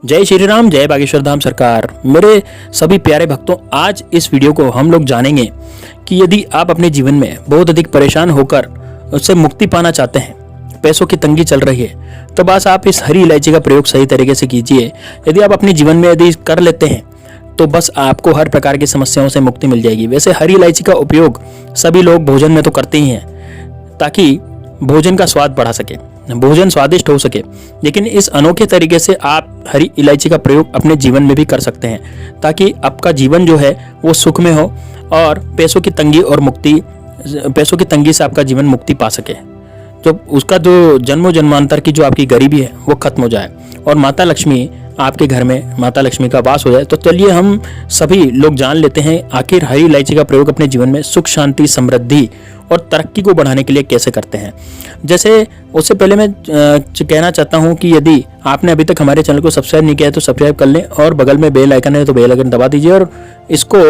जय श्री राम, जय बागेश्वर धाम सरकार। मेरे सभी प्यारे भक्तों, आज इस वीडियो को हम लोग जानेंगे कि यदि आप अपने जीवन में बहुत अधिक परेशान होकर उससे मुक्ति पाना चाहते हैं, पैसों की तंगी चल रही है, तो बस आप इस हरी इलायची का प्रयोग सही तरीके से कीजिए। यदि आप अपने जीवन में यदि कर लेते हैं तो बस आपको हर प्रकार की समस्याओं से मुक्ति मिल जाएगी। वैसे हरी इलायची का उपयोग सभी लोग भोजन में तो करते ही हैं ताकि भोजन का स्वाद बढ़ा सके, भोजन स्वादिष्ट हो सके, लेकिन इस अनोखे तरीके से आप हरी इलायची का प्रयोग अपने जीवन में भी कर सकते हैं ताकि आपका जीवन जो है वो सुख में हो और पैसों की तंगी से आपका जीवन मुक्ति पा सके। तो उसका जो जन्मों जन्मांतर की जो आपकी गरीबी है वो खत्म हो जाए और माता लक्ष्मी आपके घर में माता लक्ष्मी का वास हो जाए। तो चलिए हम सभी लोग जान लेते हैं आखिर हरी इलायची का प्रयोग अपने जीवन में सुख, शांति, समृद्धि और तरक्की को बढ़ाने के लिए कैसे करते हैं। जैसे उससे पहले मैं कहना चाहता हूं कि यदि आपने अभी तक हमारे चैनल को सब्सक्राइब नहीं किया है तो सब्सक्राइब कर लें और बगल में बेल आइकन है तो बेल आइकन दबा दीजिए और इसको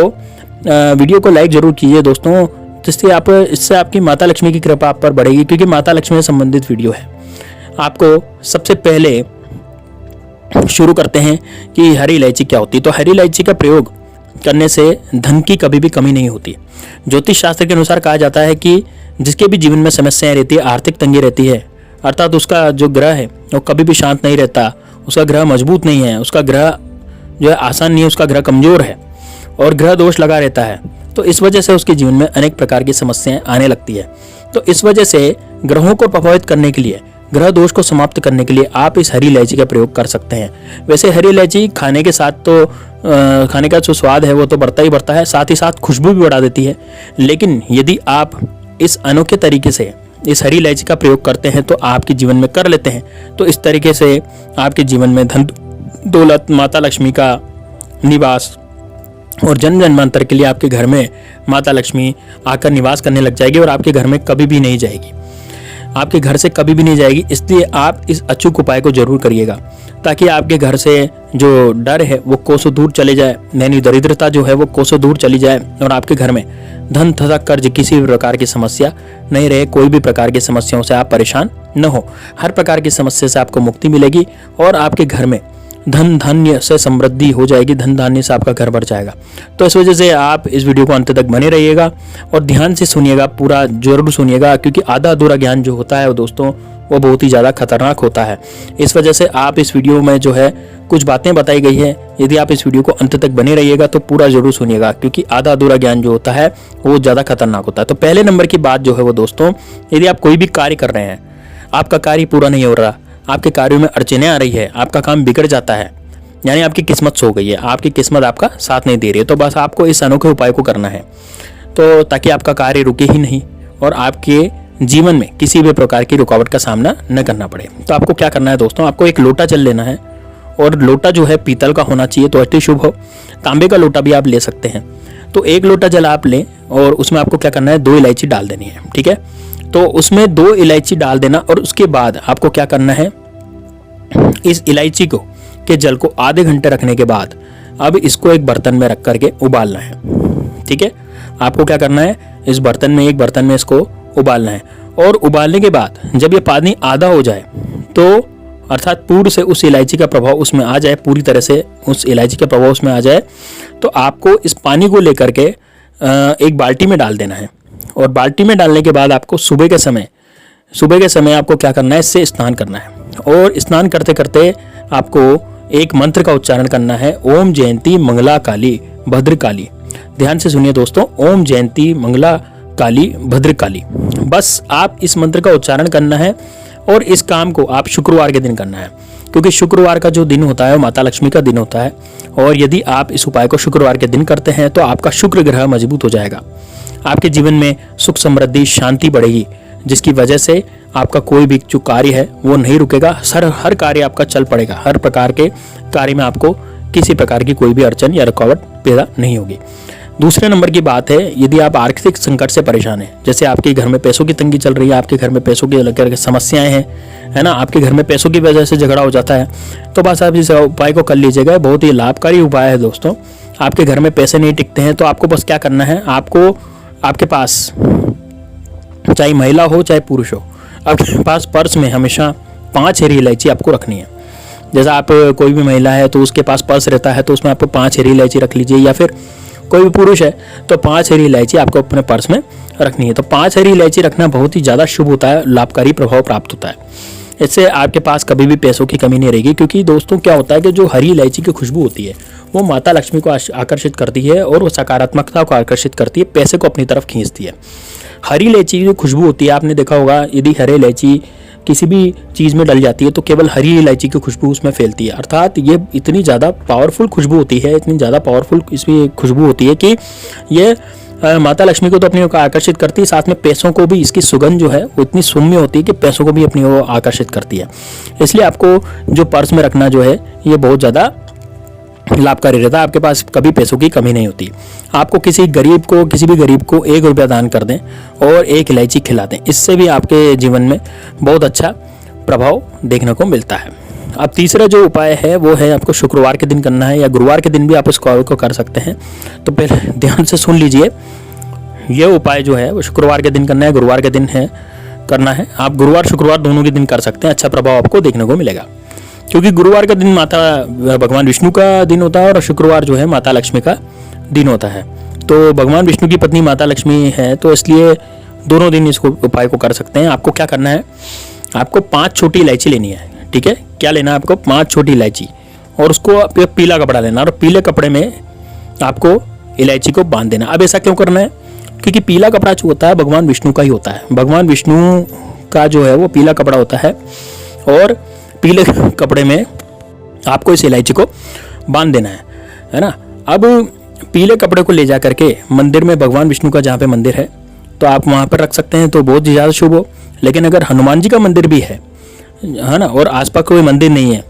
वीडियो को लाइक जरूर कीजिए दोस्तों, जिससे इससे आपकी माता लक्ष्मी की कृपा आप पर बढ़ेगी, क्योंकि माता लक्ष्मी से संबंधित वीडियो है। आपको सबसे पहले शुरू करते हैं कि हरी इलायची क्या होती है। तो हरी इलायची का प्रयोग करने से धन की कभी भी कमी नहीं होती। ज्योतिष शास्त्र के अनुसार कहा जाता है कि जिसके भी जीवन में समस्याएं रहती है, आर्थिक तंगी रहती है, अर्थात उसका जो ग्रह है वो कभी भी शांत नहीं रहता, उसका ग्रह मजबूत नहीं है, उसका ग्रह जो है आसान नहीं है, उसका ग्रह कमजोर है और ग्रह दोष लगा रहता है, तो इस वजह से उसके जीवन में अनेक प्रकार की समस्याएं आने लगती है। तो इस वजह से ग्रहों को प्रभावित करने के लिए, ग्रह दोष को समाप्त करने के लिए आप इस हरी इलायची का प्रयोग कर सकते हैं। वैसे हरी इलायची खाने के साथ तो खाने का जो स्वाद है वो तो बढ़ता ही बढ़ता है, साथ ही साथ खुशबू भी बढ़ा देती है। लेकिन यदि आप इस अनोखे तरीके से इस हरी इलायची का प्रयोग करते हैं तो आपके जीवन में कर लेते हैं तो इस तरीके से आपके जीवन में धन दौलत, माता लक्ष्मी का निवास और जन्म जन्मांतर के लिए आपके घर में माता लक्ष्मी आकर निवास करने लग जाएगी और आपके घर में कभी भी नहीं जाएगी, आपके घर से कभी भी नहीं जाएगी। इसलिए आप इस अचूक उपाय को जरूर करिएगा ताकि आपके घर से जो डर है वो कोसों दूर चले जाए, यानी दरिद्रता जो है वो कोसों दूर चली जाए और आपके घर में धन तथा कर्ज किसी भी प्रकार की समस्या नहीं रहे। कोई भी प्रकार की समस्याओं से आप परेशान न हो, हर प्रकार की समस्या से आपको मुक्ति मिलेगी और आपके घर में धन धान्य से समृद्धि हो जाएगी, धन धान्य से आपका घर भर जाएगा। तो इस वजह से आप इस वीडियो को अंत तक बने रहिएगा और ध्यान से सुनिएगा, पूरा जरूर सुनिएगा, क्योंकि आधा अधूरा ज्ञान जो होता है वो दोस्तों वो बहुत ही ज़्यादा खतरनाक होता है। इस वजह से आप इस वीडियो में जो है कुछ बातें बताई गई है, यदि आप इस वीडियो को अंत तक बने रहिएगा तो पूरा जरूर सुनिएगा, क्योंकि आधा अधूरा ज्ञान जो होता है वो ज़्यादा खतरनाक होता है। तो पहले नंबर की बात जो है वो दोस्तों, यदि आप कोई भी कार्य कर रहे हैं, आपका कार्य पूरा नहीं हो रहा, आपके कार्यों में अड़चनें आ रही है, आपका काम बिगड़ जाता है, यानी आपकी किस्मत सो गई है, आपकी किस्मत आपका साथ नहीं दे रही है, तो बस आपको इस अनोखे उपाय को करना है तो ताकि आपका कार्य रुके ही नहीं और आपके जीवन में किसी भी प्रकार की रुकावट का सामना न करना पड़े। तो आपको क्या करना है दोस्तों, आपको एक लोटा जल लेना है और लोटा जो है पीतल का होना चाहिए तो अति शुभ हो, तांबे का लोटा भी आप ले सकते हैं। तो एक लोटा जल आप लें और उसमें आपको क्या करना है, 2 इलायची डाल देनी है, ठीक है। तो उसमें 2 इलायची डाल देना और उसके बाद आपको क्या करना है, इस इलायची को के जल को आधे घंटे रखने के बाद अब इसको एक बर्तन में रख करके उबालना है, ठीक है। आपको क्या करना है, इस बर्तन में एक बर्तन में इसको उबालना है और उबालने के बाद जब ये पानी आधा हो जाए तो अर्थात पूर्ण से उस इलायची का प्रभाव उसमें आ जाए, पूरी तरह से उस इलायची का प्रभाव उसमें आ जाए, तो आपको इस पानी को लेकर के एक बाल्टी में डाल देना है और बाल्टी में डालने के बाद आपको सुबह के समय आपको क्या करना है, इससे स्नान करना है और स्नान करते करते आपको एक मंत्र का उच्चारण करना है, ओम जयंती मंगला काली भद्रकाली। ध्यान से सुनिए दोस्तों, ओम जयंती मंगला काली भद्रकाली। बस आप इस मंत्र का उच्चारण करना है और इस काम को आप शुक्रवार के दिन करना है, क्योंकि शुक्रवार का जो दिन होता है वो माता लक्ष्मी का दिन होता है और यदि आप इस उपाय को शुक्रवार के दिन करते हैं तो आपका शुक्र ग्रह मजबूत हो जाएगा, आपके जीवन में सुख, समृद्धि, शांति बढ़ेगी, जिसकी वजह से आपका कोई भी जो कार्य है वो नहीं रुकेगा, हर कार्य आपका चल पड़ेगा, हर प्रकार के कार्य में आपको किसी प्रकार की कोई भी अड़चन या रुकावट पैदा नहीं होगी। दूसरे नंबर की बात है, यदि आप आर्थिक संकट से परेशान हैं, जैसे आपके घर में पैसों की तंगी चल रही है, आपके घर में पैसों की लेकर समस्याएं हैं, है ना, आपके घर में पैसों की वजह से झगड़ा हो जाता है, तो बस आप इस उपाय को कर लीजिएगा। बहुत ही लाभकारी उपाय है दोस्तों। आपके घर में पैसे नहीं टिकते हैं तो आपको बस क्या करना है, आपको आपके पास चाहे महिला हो चाहे पुरुष हो, आपके पास पर्स में हमेशा 5 हरी इलायची आपको रखनी है। जैसा आप कोई भी महिला है तो उसके पास पर्स रहता है तो उसमें आपको 5 हरी इलायची रख लीजिए, या फिर कोई भी पुरुष है तो 5 हरी इलायची आपको अपने पर्स में रखनी है। तो 5 हरी इलायची रखना बहुत ही ज़्यादा शुभ होता है, लाभकारी प्रभाव प्राप्त होता है। इससे आपके पास कभी भी पैसों की कमी नहीं रहेगी, क्योंकि दोस्तों क्या होता है कि जो हरी इलायची की खुशबू होती है वो माता लक्ष्मी को आकर्षित करती है और वो सकारात्मकता को आकर्षित करती है, पैसे को अपनी तरफ खींचती है। हरी इलायची की जो खुशबू होती है, आपने देखा होगा यदि हरी इलायची किसी भी चीज़ में डल जाती है तो केवल हरी इलायची की खुशबू उसमें फैलती है। अर्थात ये इतनी ज़्यादा पावरफुल खुशबू होती है, इतनी ज़्यादा पावरफुल इसमें खुशबू होती है कि ये माता लक्ष्मी को तो अपनी ओर आकर्षित करती है, साथ में पैसों को भी इसकी सुगंध जो है वो इतनी सौम्य होती है कि पैसों को भी अपनी ओर आकर्षित करती है। इसलिए आपको जो पर्स में रखना जो है ये बहुत ज़्यादा लाभकारी रहता है, आपके पास कभी पैसों की कमी नहीं होती। आपको किसी भी गरीब को 1 रुपया दान कर दें और 1 इलायची खिला दें, इससे भी आपके जीवन में बहुत अच्छा प्रभाव देखने को मिलता है। अब तीसरा जो उपाय है वो है आपको शुक्रवार के दिन करना है, या गुरुवार के दिन भी आप इस कार्य को कर सकते हैं। तो पहले ध्यान से सुन लीजिए, यह उपाय जो है वो शुक्रवार के दिन करना है, गुरुवार के दिन है करना है। आप गुरुवार शुक्रवार दोनों के दिन कर सकते हैं, अच्छा प्रभाव आपको देखने को मिलेगा। क्योंकि गुरुवार का दिन माता भगवान विष्णु का दिन होता है और शुक्रवार जो है माता लक्ष्मी का दिन होता है। तो भगवान विष्णु की पत्नी माता लक्ष्मी है, तो इसलिए दोनों दिन इस उपाय को कर सकते हैं। आपको क्या करना है, आपको 5 छोटी इलायची लेनी है, ठीक है। क्या लेना है आपको, 5 छोटी इलायची, और उसको पीला कपड़ा लेना और पीले कपड़े में आपको इलायची को बांध देना। अब ऐसा क्यों करना है, क्योंकि पीला कपड़ा जो होता है भगवान विष्णु का ही होता है। भगवान विष्णु का जो है वो पीला कपड़ा होता है, और पीले कपड़े में आपको इस इलायची को बांध देना है ना। अब पीले कपड़े को ले जा करके मंदिर में, भगवान विष्णु का जहाँ पे मंदिर है तो आप वहाँ पर रख सकते हैं, तो बहुत ही ज़्यादा शुभ हो। लेकिन अगर हनुमान जी का मंदिर भी है ना, और आसपास कोई मंदिर नहीं है,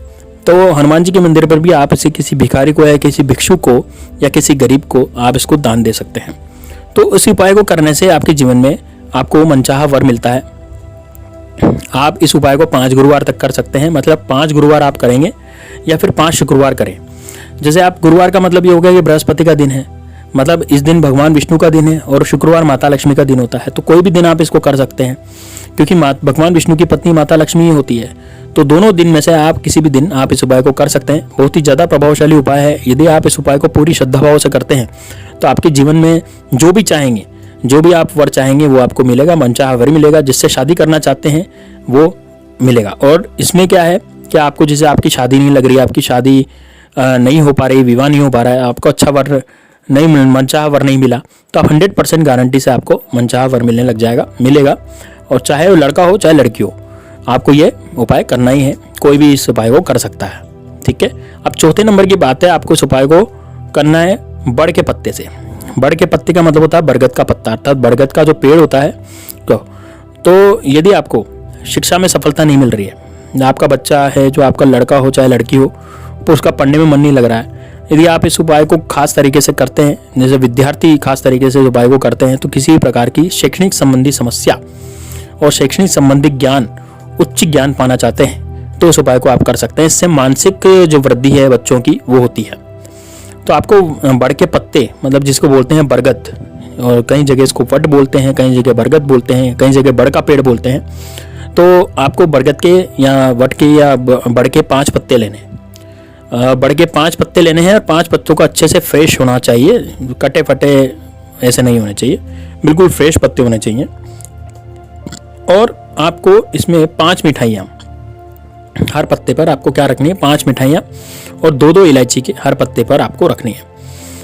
तो हनुमान जी के मंदिर पर भी आप इसे किसी भिखारी को या किसी भिक्षु को या किसी गरीब को आप इसको दान दे सकते हैं। तो इस उपाय को करने से आपके जीवन में आपको मनचाहा वर मिलता है। आप इस उपाय को 5 गुरुवार तक कर सकते हैं, मतलब 5 गुरुवार आप करेंगे या फिर 5 शुक्रवार करें। जैसे आप गुरुवार का मतलब ये हो गया कि बृहस्पति का दिन है, मतलब इस दिन भगवान विष्णु का दिन है, और शुक्रवार माता लक्ष्मी का दिन होता है। तो कोई भी दिन आप इसको कर सकते हैं, क्योंकि भगवान विष्णु की पत्नी माता लक्ष्मी ही होती है। तो दोनों दिन में से आप किसी भी दिन आप इस उपाय को कर सकते हैं। बहुत ही ज़्यादा प्रभावशाली उपाय है। यदि आप इस उपाय को पूरी श्रद्धा भाव से करते हैं तो आपके जीवन में जो भी चाहेंगे, जो भी आप वर चाहेंगे वो आपको मिलेगा, मनचाहा वर मिलेगा। जिससे शादी करना चाहते हैं वो मिलेगा। और इसमें क्या है कि आपको, जैसे आपकी शादी नहीं लग रही, आपकी शादी नहीं हो पा रही, विवाह नहीं हो पा रहा है, आपको अच्छा वर नहीं, मनचाहा वर नहीं मिला, तो आप 100% गारंटी से आपको मनचाहा वर मिलेगा। और चाहे वो लड़का हो चाहे लड़की हो, आपको ये उपाय करना ही है। कोई भी इस उपाय को कर सकता है, ठीक है। अब चौथे नंबर की बात है, आपको इस उपाय को करना है बड़ के पत्ते से। बड़ के पत्ते का मतलब होता है बरगद का पत्ता, अर्थात बरगद का जो पेड़ होता है। तो यदि आपको शिक्षा में सफलता नहीं मिल रही है, आपका बच्चा है जो आपका लड़का हो चाहे लड़की हो, तो उसका पढ़ने में मन नहीं लग रहा है, यदि आप इस उपाय को खास तरीके से करते हैं, जैसे विद्यार्थी खास तरीके से इस उपाय को करते हैं, तो किसी भी प्रकार की शैक्षणिक संबंधी समस्या और शैक्षणिक संबंधी ज्ञान, उच्च ज्ञान पाना चाहते हैं, तो इस उपाय को आप कर सकते हैं। इससे मानसिक जो वृद्धि है बच्चों की वो होती है। तो आपको बड़ के पत्ते, मतलब जिसको बोलते हैं बरगद, और कई जगह इसको वट बोलते हैं, कई जगह बरगद बोलते हैं, कई जगह बड़ का पेड़ बोलते हैं। तो आपको बरगद के या वट के या बड़ के 5 पत्ते लेने हैं। बड़ के 5 पत्ते लेने हैं, और 5 पत्तों को अच्छे से फ्रेश होना चाहिए, कटे फटे ऐसे नहीं होने चाहिए, बिल्कुल फ्रेश पत्ते होने चाहिए। और आपको इसमें 5 मिठाइयाँ, हर पत्ते पर आपको क्या रखनी है, 5 मिठाइयाँ, और 2-2 इलायची के हर पत्ते पर आपको रखनी है।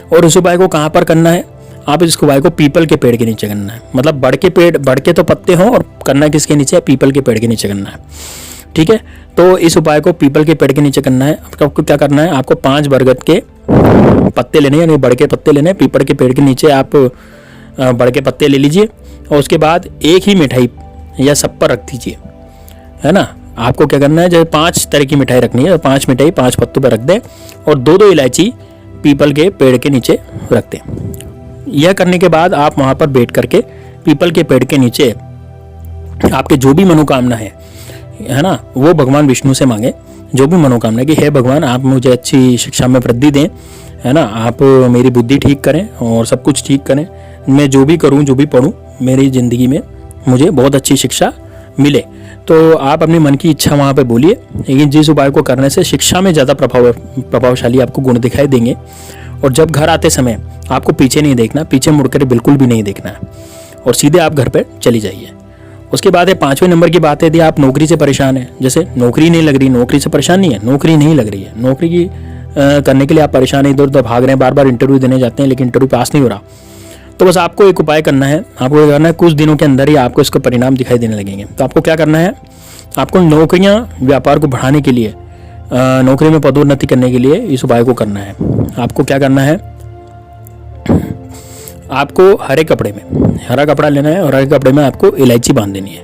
और इस उपाय को कहाँ पर करना है, आप इस उपाय को पीपल के पेड़ के नीचे करना है। मतलब बड़ के तो पत्ते हों, और करना किसके नीचे है, पीपल के पेड़ के नीचे करना है, ठीक है। तो इस उपाय को पीपल के पेड़ के नीचे करना है। आपको क्या करना है, आपको 5 बरगद के पत्ते लेने, यानी बड़ के पत्ते लेने, पीपल के पेड़ के नीचे आप बड़ के पत्ते ले लीजिए, और उसके बाद एक ही मिठाई या सब पर रख दीजिए, है ना। आपको क्या करना है, जैसे 5 तरह की मिठाई रखनी है, 5 मिठाई 5 पत्तों पर रख दें, और 2-2 इलायची पीपल के पेड़ के नीचे रख दें। यह करने के बाद आप वहाँ पर बैठ करके पीपल के पेड़ के नीचे आपके जो भी मनोकामना है ना, वो भगवान विष्णु से मांगे। जो भी मनोकामना कि हे भगवान, आप मुझे अच्छी शिक्षा में वृद्धि दें, है ना, आप मेरी बुद्धि ठीक करें और सब कुछ ठीक करें, मैं जो भी करूं, जो भी पढ़ूं, मेरी ज़िंदगी में मुझे बहुत अच्छी शिक्षा मिले। तो आप अपने मन की इच्छा वहाँ पे बोलिए, लेकिन जिस उपाय को करने से शिक्षा में ज़्यादा प्रभावशाली आपको गुण दिखाई देंगे। और जब घर आते समय आपको पीछे नहीं देखना, पीछे मुड़कर बिल्कुल भी नहीं देखना है और सीधे आप घर पर चली जाइए। उसके बाद है 5वें नंबर की बात है, यदि आप नौकरी से परेशान हैं, जैसे नौकरी नहीं लग रही, नौकरी से परेशान नहीं है, नौकरी नहीं लग रही है, नौकरी की करने के लिए आप परेशान, इधर उधर भाग रहे हैं, बार बार इंटरव्यू देने जाते हैं लेकिन इंटरव्यू पास नहीं हो रहा, तो बस आपको एक उपाय करना है। आपको क्या करना है, कुछ दिनों के अंदर ही आपको इसका परिणाम दिखाई देने लगेंगे। तो आपको क्या करना है, आपको नौकरियां व्यापार को बढ़ाने के लिए, नौकरी में पदोन्नति करने के लिए इस उपाय को करना है। आपको क्या करना है, आपको हरे कपड़े में हरा कपड़ा लेना है और हरे कपड़े में आपको इलायची बांध देनी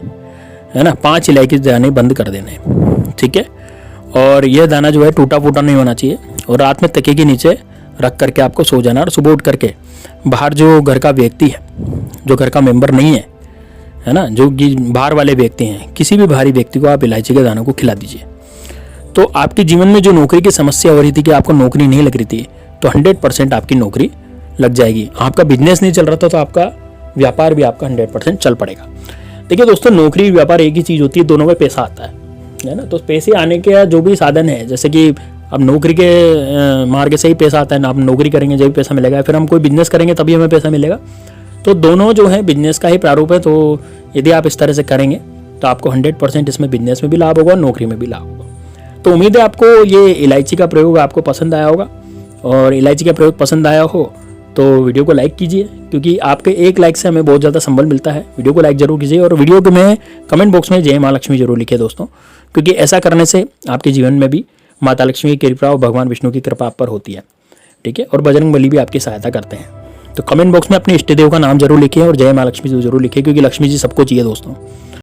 है ना, 5 इलायची दाने बंद कर देने हैं, ठीक है। और यह दाना जो है टूटा फूटा नहीं होना चाहिए और रात में तकिए के नीचे रख करके आपको सो जाना। और सुबह उठ करके बाहर जो घर का व्यक्ति है, जो घर का मेंबर नहीं है ना, जो कि बाहर वाले व्यक्ति हैं, किसी भी बाहरी व्यक्ति को आप इलायची के दानों को खिला दीजिए। तो आपके जीवन में जो नौकरी की समस्या हो रही थी कि आपको नौकरी नहीं लग रही थी, तो 100% आपकी नौकरी लग जाएगी। आपका बिजनेस नहीं चल रहा था तो आपका व्यापार भी आपका 100% चल पड़ेगा। देखिए दोस्तों, नौकरी व्यापार एक ही चीज़ होती है, दोनों में पैसा आता है ना। तो पैसे आने के जो भी साधन है, जैसे कि अब नौकरी के मार्ग से ही पैसा आता है ना, आप नौकरी करेंगे जब भी पैसा मिलेगा, फिर हम कोई बिजनेस करेंगे तभी हमें पैसा मिलेगा। तो दोनों जो है बिजनेस का ही प्रारूप है। तो यदि आप इस तरह से करेंगे तो आपको 100% इसमें बिजनेस में भी लाभ होगा, नौकरी में भी लाभ होगा। तो उम्मीद है आपको ये इलायची का प्रयोग आपको पसंद आया होगा, और इलायची का प्रयोग पसंद आया हो तो वीडियो को लाइक कीजिए, क्योंकि आपके एक लाइक से हमें बहुत ज़्यादा संबल मिलता है। वीडियो को लाइक जरूर कीजिए और वीडियो के में कमेंट बॉक्स में जय माँ लक्ष्मी जरूर लिखिए दोस्तों, क्योंकि ऐसा करने से आपके जीवन में भी माता लक्ष्मी की कृपा और भगवान विष्णु की कृपा आप पर होती है, ठीक है। और बजरंग बली भी आपकी सहायता करते हैं। तो कमेंट बॉक्स में अपने इष्ट देव का नाम जरूर लिखिए और जय माँ लक्ष्मी जरूर लिखिए, क्योंकि लक्ष्मी जी सबको चाहिए दोस्तों।